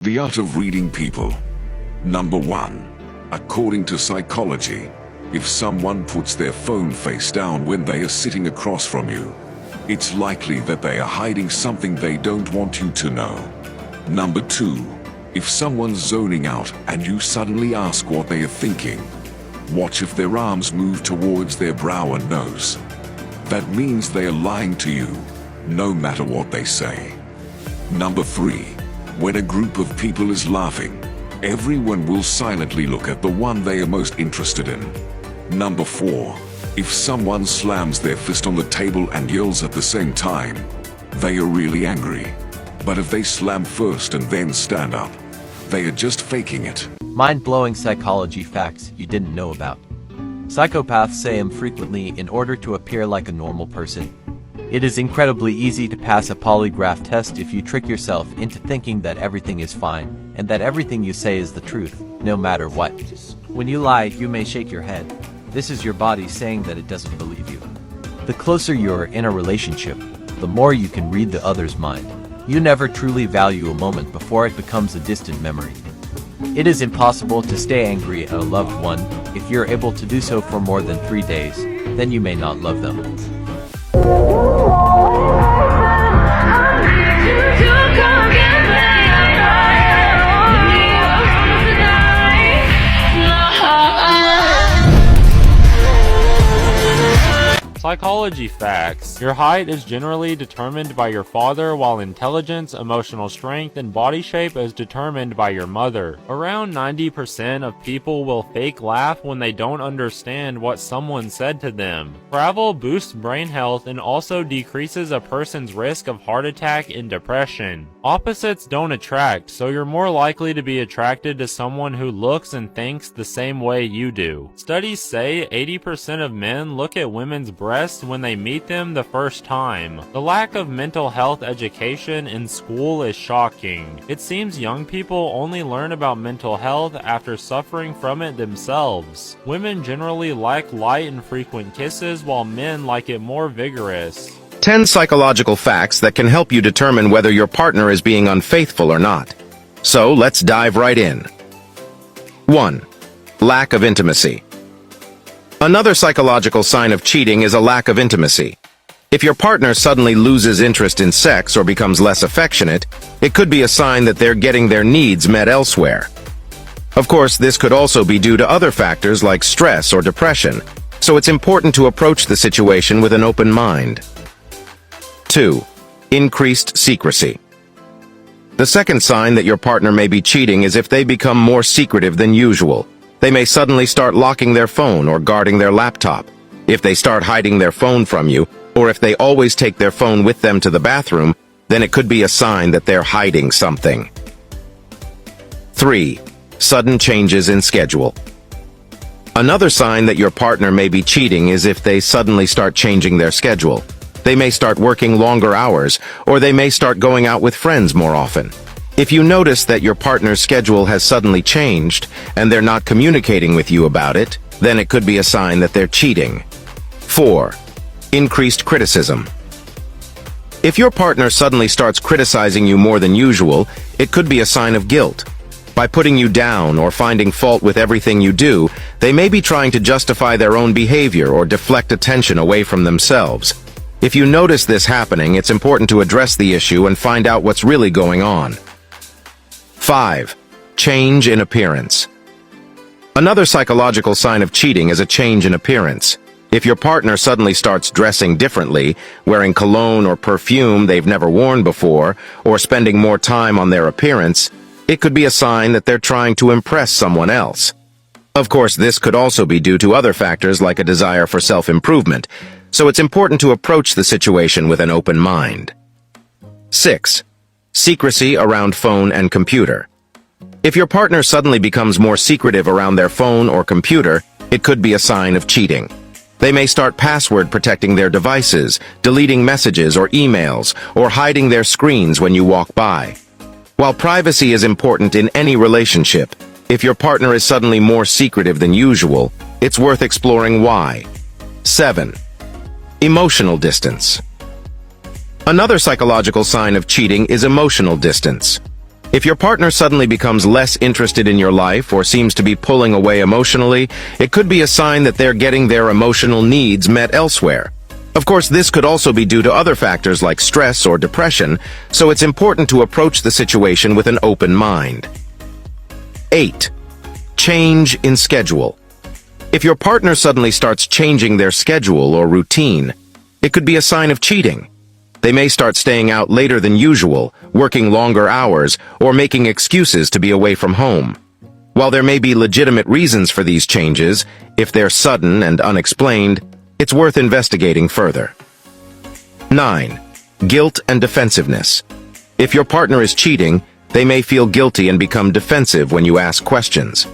The art of reading people. Number 1. According to psychology, if someone puts their phone face down when they are sitting across from you, it's likely that they are hiding something they don't want you to know. Number 2. If someone's zoning out and you suddenly ask what they are thinking, watch if their arms move towards their brow and nose. That means they are lying to you, no matter what they say. Number 3. When a group of people is laughing, everyone will silently look at the one they are most interested in. Number 4. If someone slams their fist on the table and yells at the same time, they are really angry. But if they slam first and then stand up, they are just faking it. Mind-blowing psychology facts you didn't know about. Psychopaths say them frequently in order to appear like a normal person. It is incredibly easy to pass a polygraph test if you trick yourself into thinking that everything is fine, and that everything you say is the truth, no matter what. When you lie, you may shake your head. This is your body saying that it doesn't believe you. The closer you're in a relationship, the more you can read the other's mind. You never truly value a moment before it becomes a distant memory. It is impossible to stay angry at a loved one. If you're able to do so for more than 3 days, then you may not love them. Psychology facts. Your height is generally determined by your father, while intelligence, emotional strength, and body shape is determined by your mother. Around 90% of people will fake laugh when they don't understand what someone said to them. Travel boosts brain health and also decreases a person's risk of heart attack and depression. Opposites don't attract, so you're more likely to be attracted to someone who looks and thinks the same way you do. Studies say 80% of men look at women's breasts when they meet them the first time. The lack of mental health education in school is shocking. It seems young people only learn about mental health after suffering from it themselves. Women generally like light and frequent kisses, while men like it more vigorous. 10 psychological facts that can help you determine whether your partner is being unfaithful or not. So let's dive right in. 1. Lack of intimacy. Another psychological sign of cheating is a lack of intimacy. If your partner suddenly loses interest in sex or becomes less affectionate, it could be a sign that they're getting their needs met elsewhere. Of course, this could also be due to other factors like stress or depression, so it's important to approach the situation with an open mind. 2. Increased secrecy. The second sign that your partner may be cheating is if they become more secretive than usual. They may suddenly start locking their phone or guarding their laptop. If they start hiding their phone from you, or if they always take their phone with them to the bathroom, then it could be a sign that they're hiding something. 3. Sudden changes in schedule. Another sign that your partner may be cheating is if they suddenly start changing their schedule. They may start working longer hours, or they may start going out with friends more often. If you notice that your partner's schedule has suddenly changed, and they're not communicating with you about it, then it could be a sign that they're cheating. 4. Increased criticism. If your partner suddenly starts criticizing you more than usual, it could be a sign of guilt. By putting you down or finding fault with everything you do, they may be trying to justify their own behavior or deflect attention away from themselves. If you notice this happening, it's important to address the issue and find out what's really going on. 5. Change in appearance. Another psychological sign of cheating is a change in appearance. If your partner suddenly starts dressing differently, wearing cologne or perfume they've never worn before, or spending more time on their appearance, it could be a sign that they're trying to impress someone else. Of course, this could also be due to other factors like a desire for self-improvement, so it's important to approach the situation with an open mind. 6. Secrecy around phone and computer. If your partner suddenly becomes more secretive around their phone or computer, it could be a sign of cheating. They may start password protecting their devices, deleting messages or emails, or hiding their screens when you walk by. While privacy is important in any relationship, if your partner is suddenly more secretive than usual, it's worth exploring why. 7. Emotional distance. Another psychological sign of cheating is emotional distance. If your partner suddenly becomes less interested in your life or seems to be pulling away emotionally, it could be a sign that they're getting their emotional needs met elsewhere. Of course, this could also be due to other factors like stress or depression, so it's important to approach the situation with an open mind. 8. Change in schedule. If your partner suddenly starts changing their schedule or routine, it could be a sign of cheating. They may start staying out later than usual, working longer hours, or making excuses to be away from home. While there may be legitimate reasons for these changes, if they're sudden and unexplained, it's worth investigating further. 9. Guilt and defensiveness. If your partner is cheating, they may feel guilty and become defensive when you ask questions.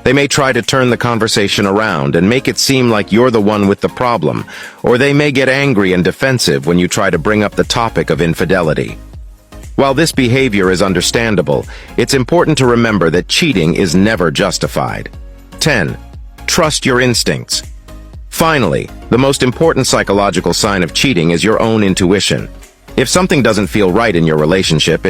They may try to turn the conversation around and make it seem like you're the one with the problem, or they may get angry and defensive when you try to bring up the topic of infidelity. While this behavior is understandable, it's important to remember that cheating is never justified. 10. Trust your instincts. Finally, the most important psychological sign of cheating is your own intuition. If something doesn't feel right in your relationship,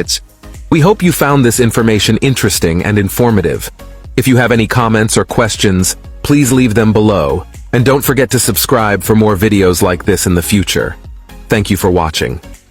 We hope you found this information interesting and informative. If you have any comments or questions, please leave them below, and don't forget to subscribe for more videos like this in the future. Thank you for watching.